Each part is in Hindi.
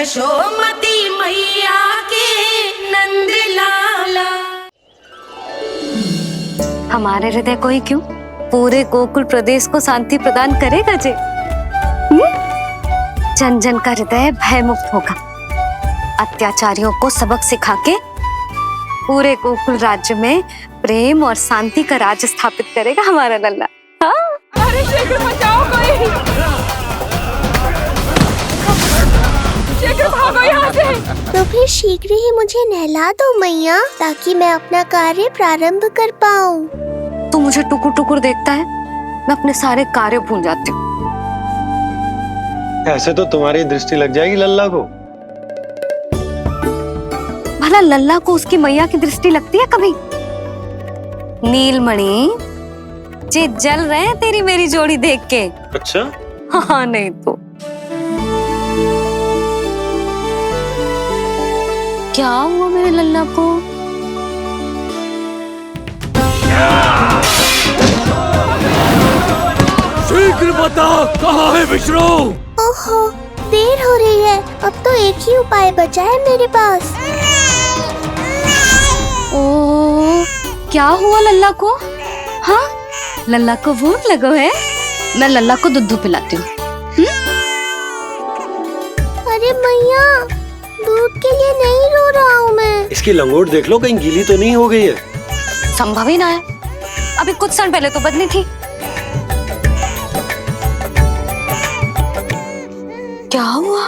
यशोमती मैया के नंद लाला। हमारे हृदय को ही क्यों, पूरे गोकुल प्रदेश को शांति प्रदान करेगा जे। जन जन का हृदय भय मुक्त होगा, अत्याचारियों को सबक सिखा के पूरे गोकुल राज्य में प्रेम और शांति का राज स्थापित करेगा हमारा लल्ला। हाँ? अरे शेखर बचाओ कोई, शेखर भागो यहाँ से। तो फिर शीघ्र ही मुझे नहला दो मैया, ताकि मैं अपना कार्य प्रारंभ कर पाऊँ। तू मुझे टुकुर टुकुर देखता है, मैं अपने सारे कार्य भूल जाती हूँ। ऐसे तो तुम्हारी दृष्टि लग जाएगी लल्ला को। भला लल्ला को उसकी मैया की दृष्टि लगती है कभी? नीलमणि जे जल रहे हैं तेरी मेरी जोड़ी देख के। अच्छा? हाँ नहीं तो क्या हुआ मेरे लल्ला को? शीघ्र बता, कहाँ है विष्णु? ओहो, देर हो रही है। अब तो एक ही उपाय बचा है मेरे पास। ओ, क्या हुआ लल्ला को? हाँ, लल्ला को भूख लगो है? मैं लल्ला को दूध पिलाती हूँ। अरे मैया, दूध के लिए नहीं रो रहा हूँ मैं। इसकी लंगोट देख लो, कहीं गीली तो नहीं हो गई है। संभव ही ना है, अभी कुछ क्षण पहले तो बदली थी। क्या हुआ?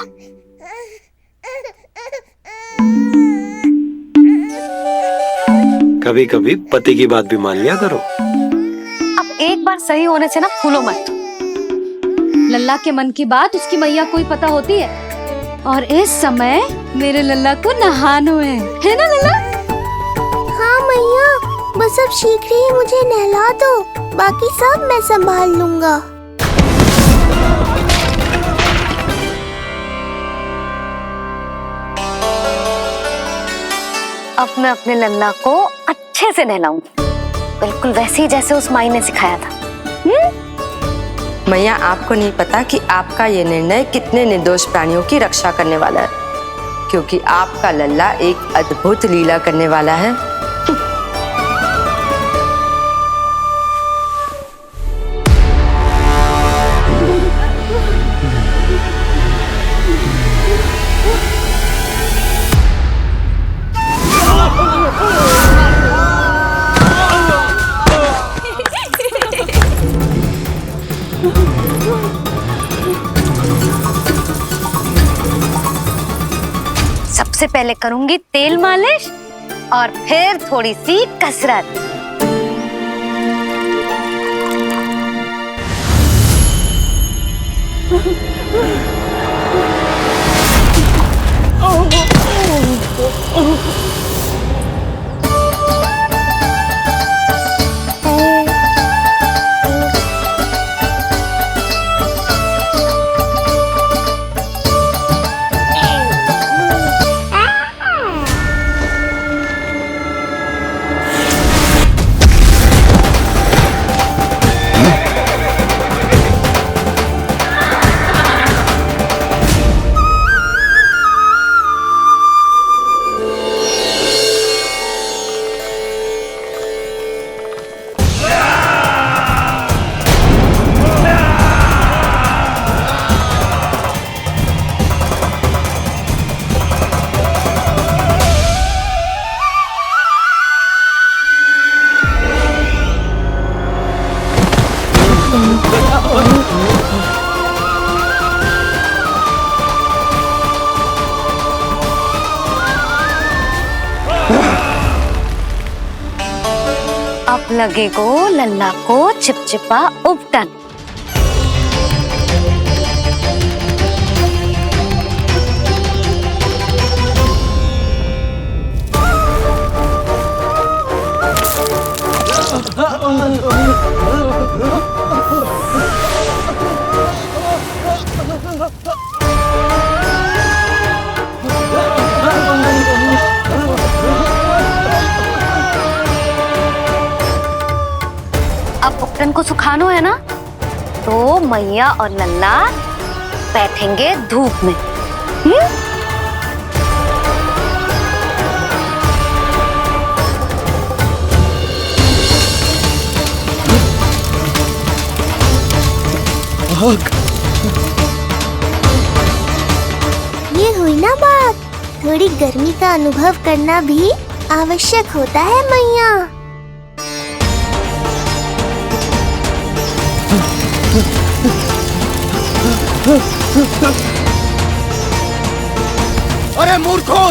कभी कभी पति की बात भी मान लिया करो। अब एक बार सही होने से ना फूलो मत। लल्ला के मन की बात उसकी मैया को ही पता होती है, और इस समय मेरे लल्ला को नहानो है ना लल्ला? हाँ मैया, बस अब शीघ्र ही मुझे नहला दो, बाकी सब मैं संभाल लूँगा। अब मैं अपने लल्ला को अच्छे से नहलाऊंगी, बिल्कुल वैसे ही जैसे उस माई ने सिखाया था। मैया, आपको नहीं पता कि आपका ये निर्णय कितने निर्दोष प्राणियों की रक्षा करने वाला है, क्योंकि आपका लल्ला एक अद्भुत लीला करने वाला है। सबसे पहले करूंगी तेल मालिश और फिर थोड़ी सी कसरत। अब लगेगो लल्ला को चिपचिपा उपटन। अब उपटन को सुखानो है ना, तो मैया और लल्ला बैठेंगे धूप में। भाग। ये हुई ना बात, थोड़ी गर्मी का अनुभव करना भी आवश्यक होता है मैया। अरे मूर्खों,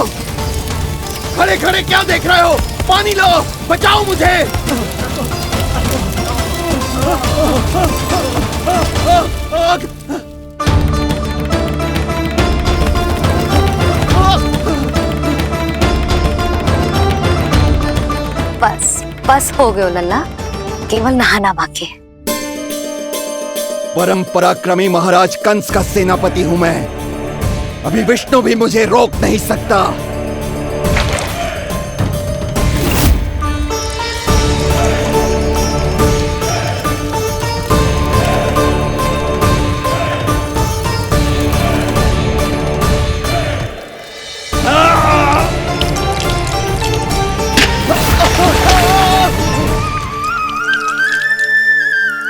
खड़े खड़े क्या देख रहे हो? पानी लो, बचाओ मुझे। बस बस हो गयो लल्ला, केवल नहाना बाकी है। परम पराक्रमी महाराज कंस का सेनापति हूं मैं। अभी विष्णु भी मुझे रोक नहीं सकता।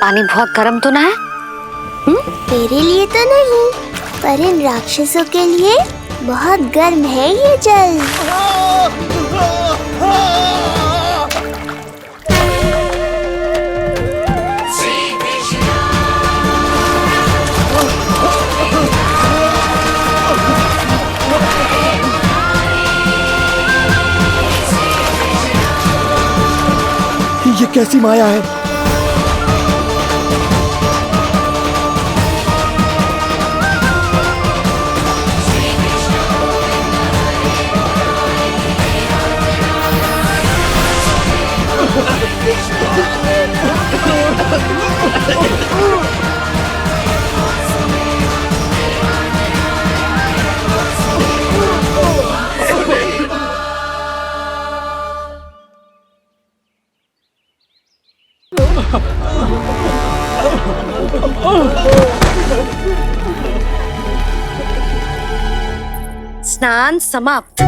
पानी बहुत गर्म तो ना है? तेरे लिए तो नहीं, पर इन राक्षसों के लिए बहुत गर्म है ये जल। ये कैसी माया है? स्नान समाप्त।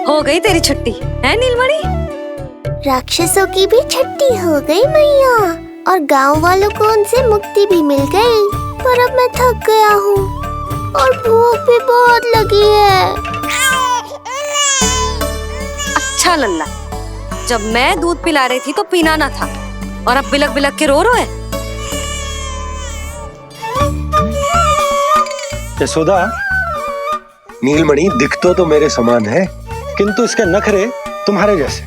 हो गई तेरी छुट्टी है नीलमणि? राक्षसों की भी छुट्टी हो गई मैया, और गांव वालों को उनसे मुक्ति भी मिल गई। पर अब मैं थक गया हूँ और भूख भी बहुत लगी है। अच्छा लल्ला, जब मैं दूध पिला रही थी तो पीना ना था, और अब बिलक बिलक के रो है। यशोदा, नीलमणि दिखतो तो मेरे समान है, किंतु इसके नखरे तुम्हारे जैसे।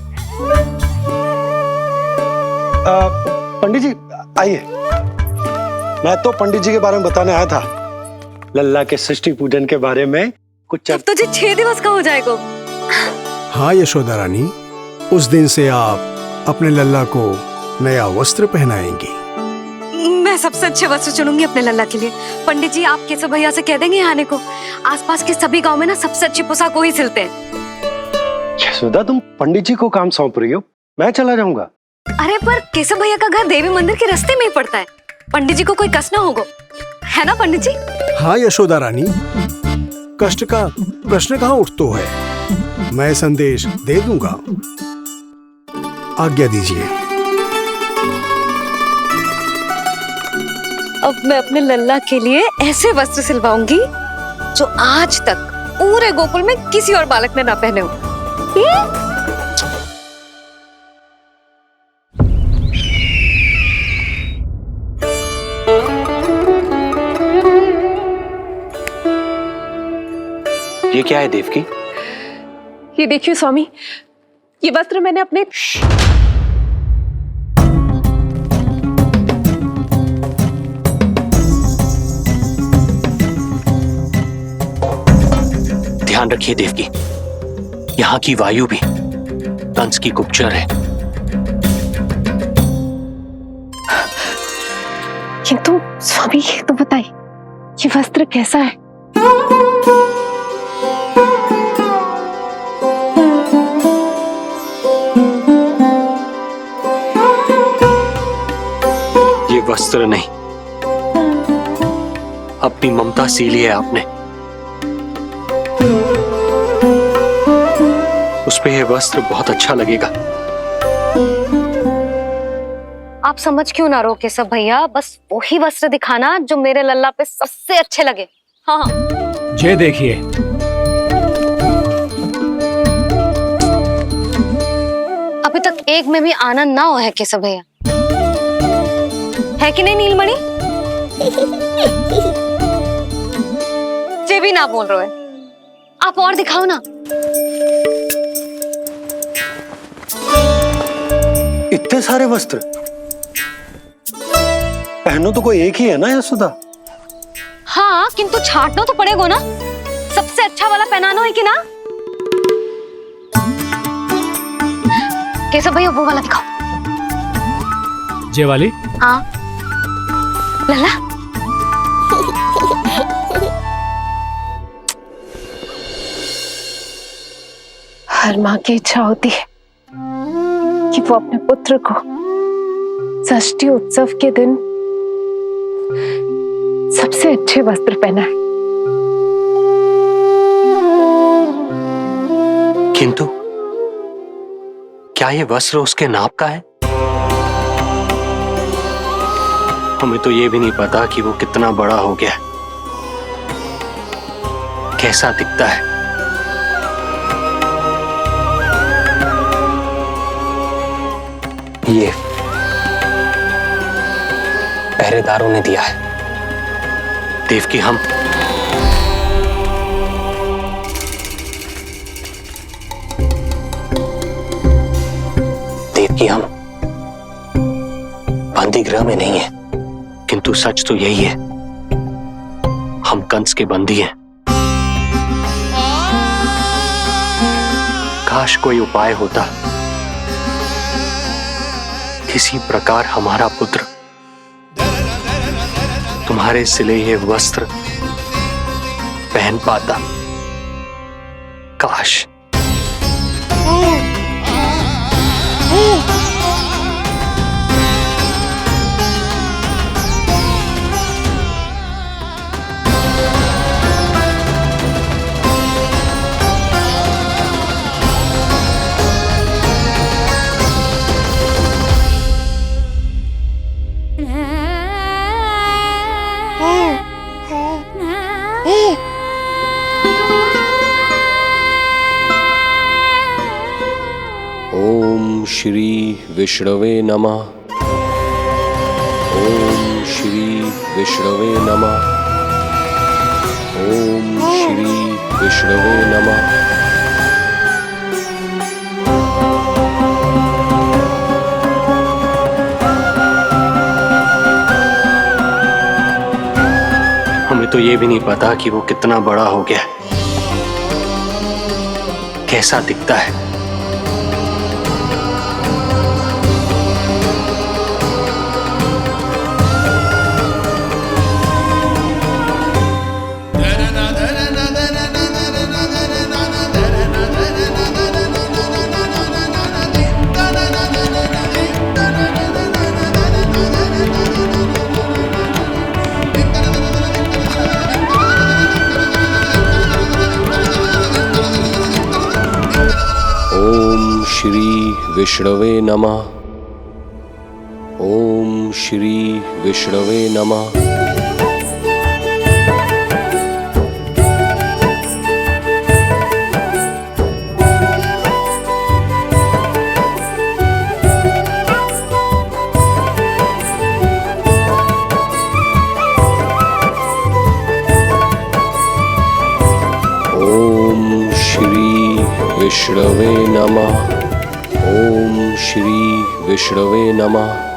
पंडित जी आइए। मैं तो पंडित जी के बारे में बताने आया था, लल्ला के सृष्टि पूजन के बारे में कुछ। अब तुझे 6 दिवस का हो जाएगा। हाँ यशोदा रानी, उस दिन से आप अपने लल्ला को नया वस्त्र पहनाएंगी। मैं सबसे अच्छे वस्त्र चुनूंगी अपने लल्ला के लिए। पंडित जी आप केशव भैया से कह देंगे आने को। आसपास के सभी गांव में ना सबसे अच्छी पोशाक वही सिलते हैं। यशोदा, तुम पंडित जी को काम सौंप रही हो, मैं चला जाऊंगा। अरे पर केशव भैया का घर देवी मंदिर के रास्ते में ही पड़ता है, पंडित जी को कोई कष्ट ना होगा, है ना पंडित जी? हाँ यशोदा रानी, कष्ट का प्रश्न कहाँ उठतो है, मैं संदेश दे दूंगा। आज्ञा दीजिए। अब मैं अपने लल्ला के लिए ऐसे वस्त्र सिलवाऊंगी जो आज तक पूरे गोकुल में किसी और बालक ने ना पहने हो। ये क्या है देवकी? ये देखिए स्वामी, ये वस्त्र मैंने अपने ध्यान रखिए देवकी, यहाँ की वायु भी कंस की गुप्तचर है। किंतु स्वामी ये तो बताइए, ये वस्त्र कैसा है? ये वस्त्र नहीं, अपनी ममता सी ली है आपने। उस पे ये वस्त्र बहुत अच्छा लगेगा। आप समझ क्यों ना रहो केशव भैया, बस वही वस्त्र दिखाना जो मेरे लल्ला पे सबसे अच्छे लगे। हाँ ये देखिए, अभी तक एक में भी आनंद ना हो है केशव भैया, है कि नहीं नीलमणि? ये भी ना बोल रहे हो, आप और दिखाओ ना। इतने सारे वस्त्र पहनो तो कोई एक ही है ना यशोदा? हाँ, किंतु छांटना तो पड़ेगा ना, सबसे अच्छा वाला पहनाना है कि ना? केशव भैया वो वाला दिखाओ। ये वाली? हाँ लल्ला। हर माँ की इच्छा होती है कि वो अपने पुत्र को षष्ठी उत्सव के दिन सबसे अच्छे वस्त्र पहनाए। किंतु क्या ये वस्त्र उसके नाप का है? हमें तो ये भी नहीं पता कि वो कितना बड़ा हो गया, कैसा दिखता है। ये पहरेदारों ने दिया है। देवकी, हम बंदी गृह में नहीं है, किंतु सच तो यही है, हम कंस के बंदी हैं। काश कोई उपाय होता, किसी प्रकार हमारा पुत्र तुम्हारे सिले ये वस्त्र पहन पाता। काश। ओम श्री विष्णवे नमः। ओम श्री विष्णवे नमः। ओम श्री विष्णवे नमः। हमें तो ये भी नहीं पता कि वो कितना बड़ा हो गया, कैसा दिखता है। ओम श्री विष्णवे नमः। ओम श्री विष्णवे नमः। ओम श्री विष्णवे नमः। ओम श्री विष्णवे नमः।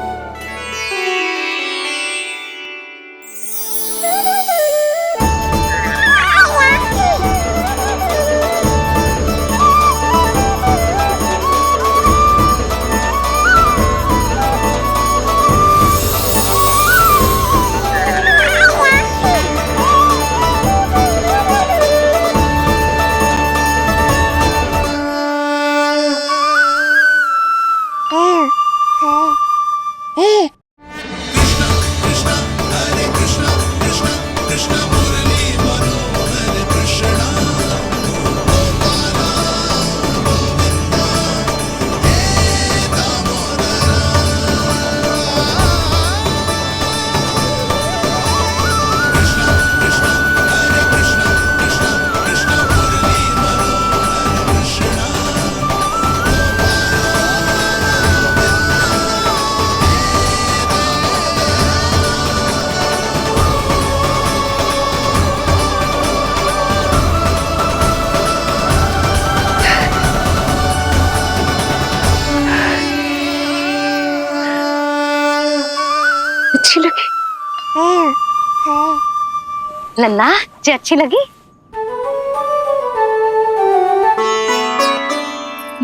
लल्ला जी अच्छी लगी?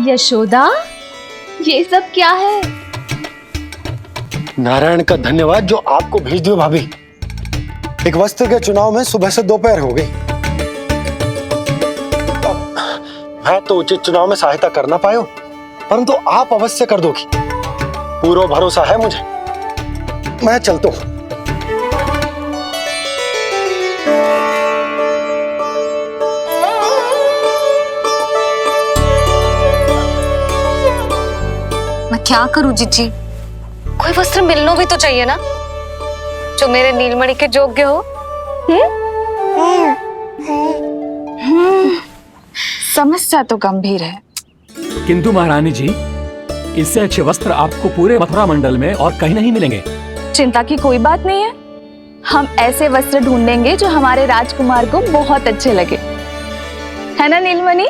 यशोदा, ये सब क्या है? नारायण का धन्यवाद जो आपको भेज दियो भाभी। एक वस्त्र के चुनाव में सुबह से दोपहर हो गई। मैं तो उचित चुनाव में सहायता कर ना पायो, परंतु आप अवश्य कर दोगी, पूरा भरोसा है मुझे। मैं चलता हूं। मैं क्या करूं जीजी? कोई वस्त्र मिलना भी तो चाहिए ना, जो मेरे नीलमणि के योग्य हो। समस्या तो गंभीर है, किंतु महारानी जी, इससे अच्छे वस्त्र आपको पूरे मथुरा मंडल में और कहीं नहीं मिलेंगे। चिंता की कोई बात नहीं है। हम ऐसे वस्त्र ढूंढेंगे जो हमारे राजकुमार को बहुत अच्छे लगे, है ना नीलमणि?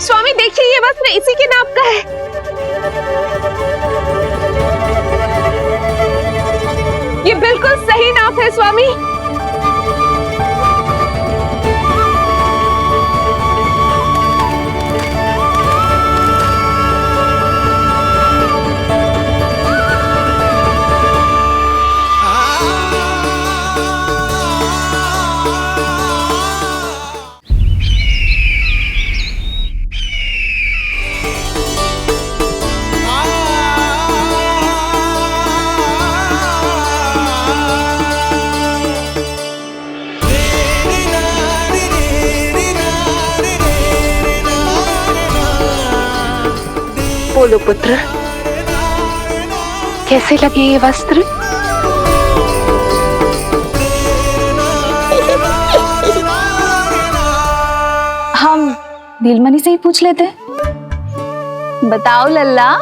स्वामी देखिए, ये वस्त्र इसी के नाप का है। ये बिल्कुल सही नाप है स्वामी। बोलो पुत्र, कैसे लगे ये वस्त्र? हम नीलमणि से ही पूछ लेते। बताओ लल्ला,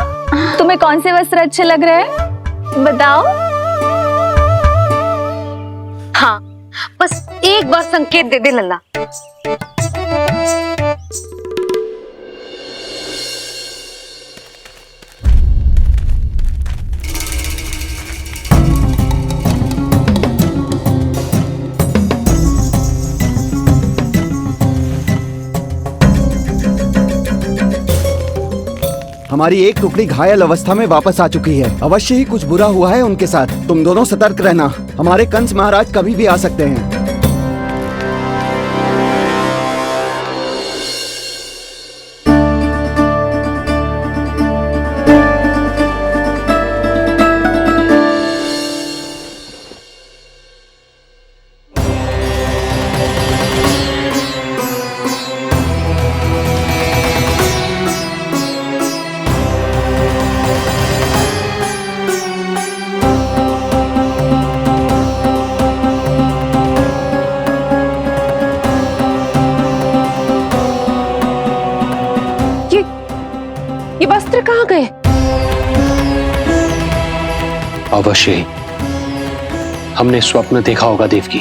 तुम्हें कौन से वस्त्र अच्छे लग रहे हैं? बताओ। हाँ, बस एक बार संकेत दे दे लल्ला। हमारी एक टुकड़ी घायल अवस्था में वापस आ चुकी है। अवश्य ही कुछ बुरा हुआ है उनके साथ। तुम दोनों सतर्क रहना, हमारे कंस महाराज कभी भी आ सकते हैं। ये वस्त्र कहाँ गए? अवश्य ही हमने स्वप्न देखा होगा देवकी।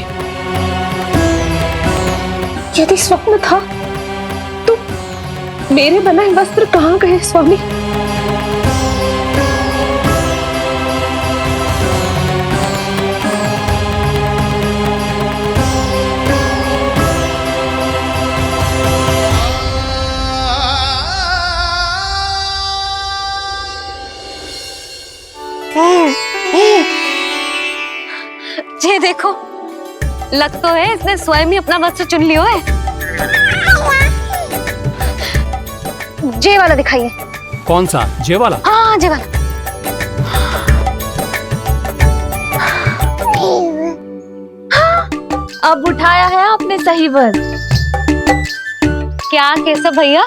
यदि स्वप्न था तो मेरे बनाए वस्त्र कहाँ गए स्वामी? ये देखो, लग तो है इसने स्वयं ही अपना वस्त्र चुन लियो है। जे वाला दिखाइए। कौन सा? जे वाला? हाँ, जे वाला। अब उठाया है आपने सही वस्त्र। क्या केशव भैया,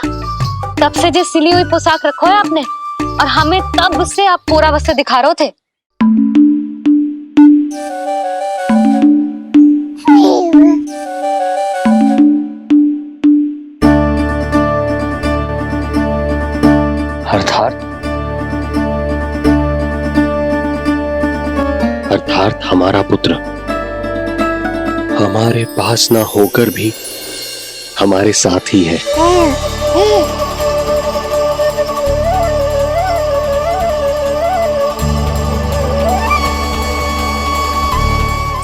तब से जो सिली हुई पोशाक रखो है आपने, और हमें तब से आप पूरा वस्त्र दिखा रहे थे। अर्थात हमारा पुत्र हमारे पास ना होकर भी हमारे साथ ही है।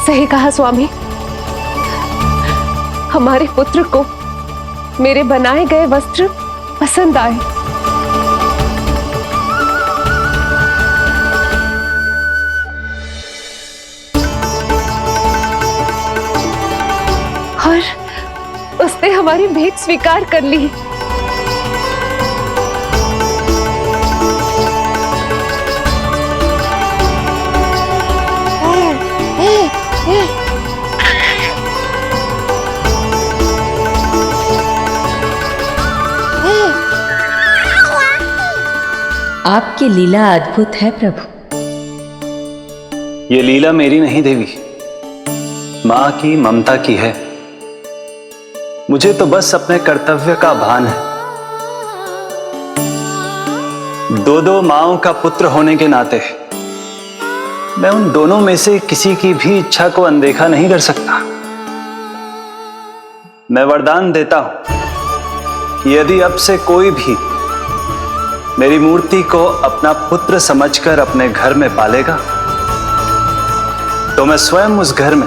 सही कहा स्वामी, हमारे पुत्र को मेरे बनाए गए वस्त्र पसंद आए। और उसने हमारी भेंट स्वीकार कर ली। आपकी लीला अद्भुत है प्रभु। ये लीला मेरी नहीं देवी, मां की ममता की है। मुझे तो बस अपने कर्तव्य का भान है। दो माओं का पुत्र होने के नाते मैं उन दोनों में से किसी की भी इच्छा को अनदेखा नहीं कर सकता। मैं वरदान देता हूं कि यदि अब से कोई भी मेरी मूर्ति को अपना पुत्र समझकर अपने घर में पालेगा, तो मैं स्वयं उस घर में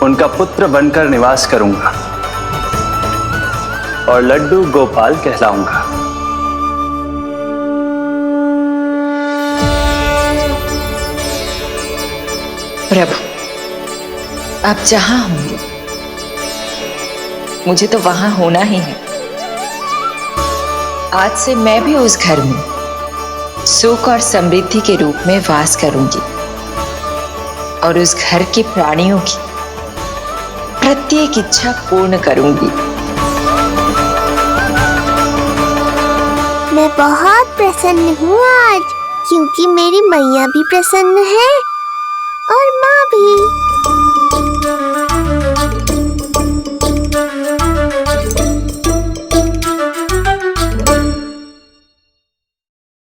उनका पुत्र बनकर निवास करूंगा और लड्डू गोपाल कहलाऊंगा। प्रभु, आप जहां होंगे मुझे तो वहां होना ही है। आज से मैं भी उस घर में सुख और समृद्धि के रूप में वास करूंगी और उस घर के प्राणियों की प्रत्येक इच्छा पूर्ण करूंगी। मैं बहुत प्रसन्न हूँ आज, क्योंकि मेरी मैया भी प्रसन्न है और माँ भी।